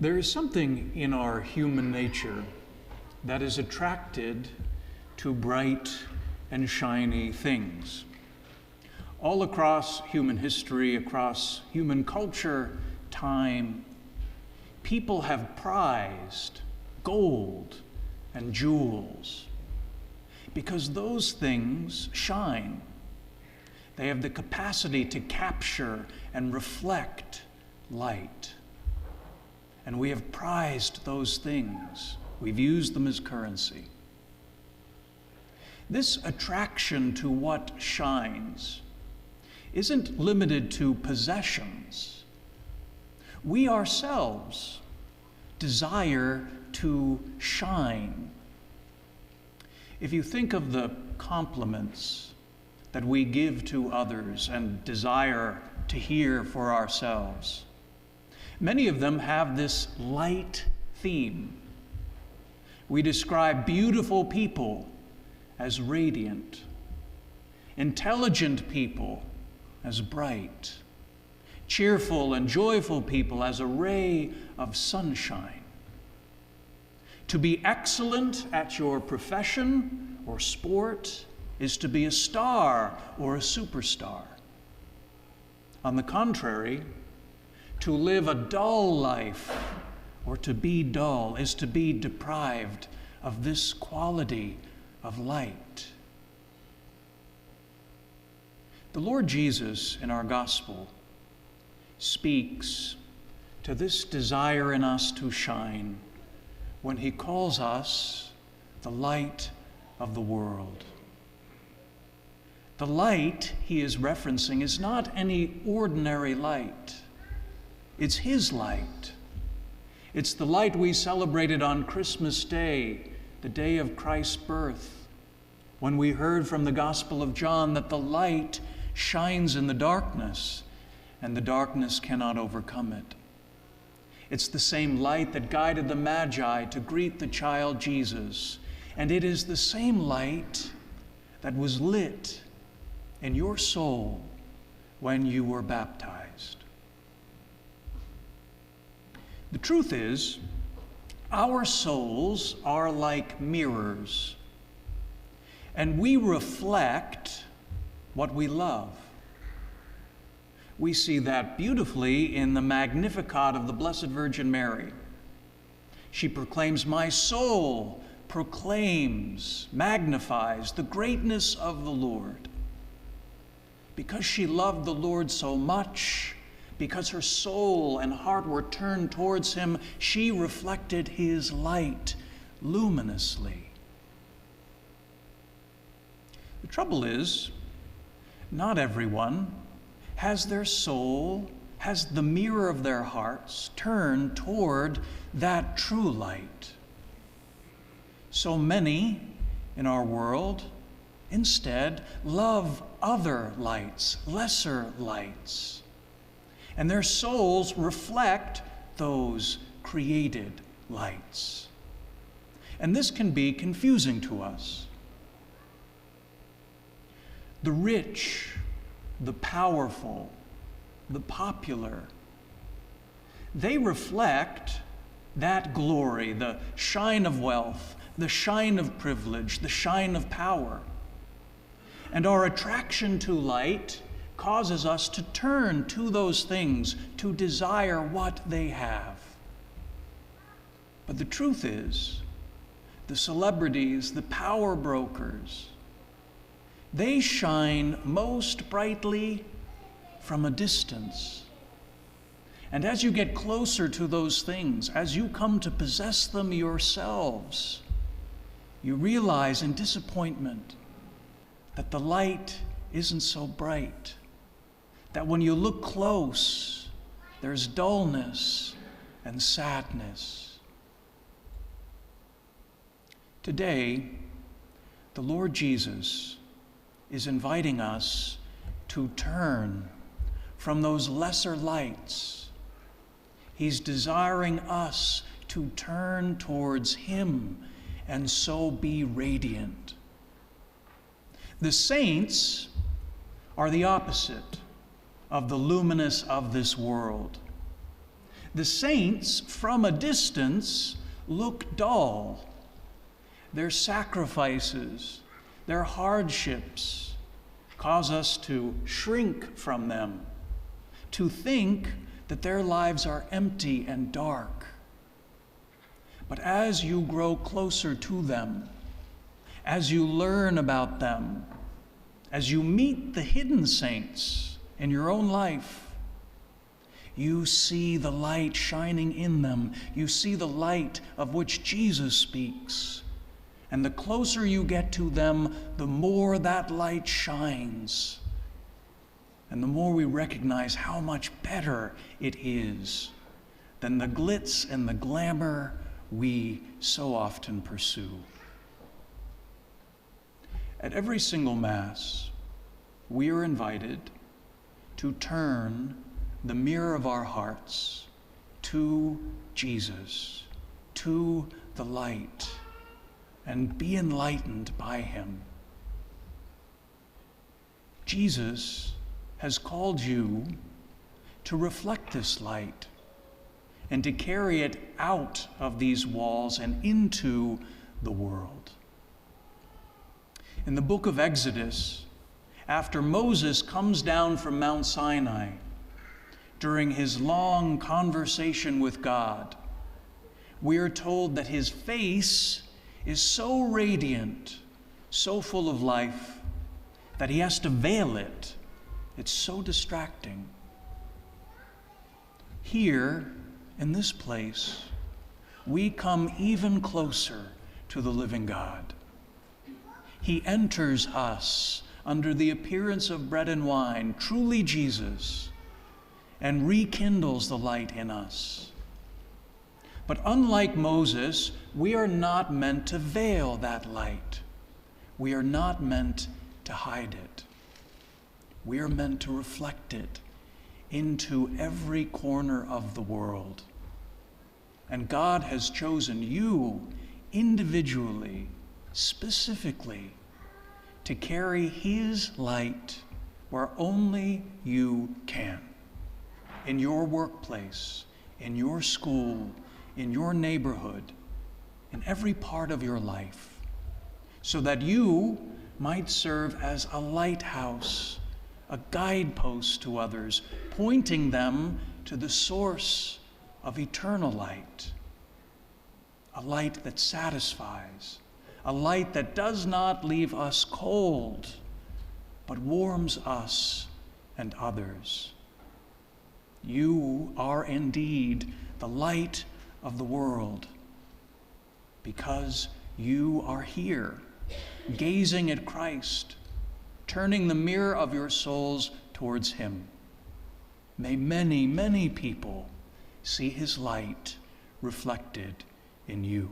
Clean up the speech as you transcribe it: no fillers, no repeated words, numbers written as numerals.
There is something in our human nature that is attracted to bright and shiny things. All across human history, across human culture, time, people have prized gold and jewels because those things shine. They have the capacity to capture and reflect light. And we have prized those things. We've used them as currency. This attraction to what shines isn't limited to possessions. We ourselves desire to shine. If you think of the compliments that we give to others and desire to hear for ourselves, many of them have this light theme. We describe beautiful people as radiant, intelligent people as bright, cheerful and joyful people as a ray of sunshine. To be excellent at your profession or sport is to be a star or a superstar. On the contrary, to live a dull life or to be dull is to be deprived of this quality of light. The Lord Jesus in our gospel speaks to this desire in us to shine when he calls us the light of the world. The light he is referencing is not any ordinary light. It's his light. It's the light we celebrated on Christmas Day, the day of Christ's birth, when we heard from the Gospel of John that the light shines in the darkness, and the darkness cannot overcome it. It's the same light that guided the Magi to greet the child Jesus, and it is the same light that was lit in your soul when you were baptized. The truth is, our souls are like mirrors, and we reflect what we love. We see that beautifully in the Magnificat of the Blessed Virgin Mary. She proclaims, "My soul proclaims, magnifies the greatness of the Lord." Because she loved the Lord so much, because her soul and heart were turned towards him, she reflected his light luminously. The trouble is, not everyone has their soul, has the mirror of their hearts turned toward that true light. So many in our world instead love other lights, lesser lights, and their souls reflect those created lights. And this can be confusing to us. The rich, the powerful, the popular, they reflect that glory, the shine of wealth, the shine of privilege, the shine of power. And our attraction to light causes us to turn to those things, to desire what they have. But the truth is, the celebrities, the power brokers, they shine most brightly from a distance. And as you get closer to those things, as you come to possess them yourselves, you realize in disappointment that the light isn't so bright, that when you look close, there's dullness and sadness. Today, the Lord Jesus is inviting us to turn from those lesser lights. He's desiring us to turn towards him and so be radiant. The saints are the opposite of the luminous of this world. The saints from a distance look dull. Their sacrifices, their hardships cause us to shrink from them, to think that their lives are empty and dark. But as you grow closer to them, as you learn about them, as you meet the hidden saints in your own life, you see the light shining in them. You see the light of which Jesus speaks. And the closer you get to them, the more that light shines. And the more we recognize how much better it is than the glitz and the glamour we so often pursue. At every single Mass, we are invited to turn the mirror of our hearts to Jesus, to the light, and be enlightened by him. Jesus has called you to reflect this light and to carry it out of these walls and into the world. In the book of Exodus, after Moses comes down from Mount Sinai, during his long conversation with God, we are told that his face is so radiant, so full of life, that he has to veil it. It's so distracting. Here, in this place, we come even closer to the living God. He enters us under the appearance of bread and wine, truly Jesus, and rekindles the light in us. But unlike Moses, we are not meant to veil that light. We are not meant to hide it. We are meant to reflect it into every corner of the world. And God has chosen you individually, specifically, to carry his light where only you can. In your workplace, in your school, in your neighborhood, in every part of your life, so that you might serve as a lighthouse, a guidepost to others, pointing them to the source of eternal light, a light that satisfies, a light that does not leave us cold, but warms us and others. You are indeed the light of the world because you are here, gazing at Christ, turning the mirror of your souls towards him. May many, many people see his light reflected in you.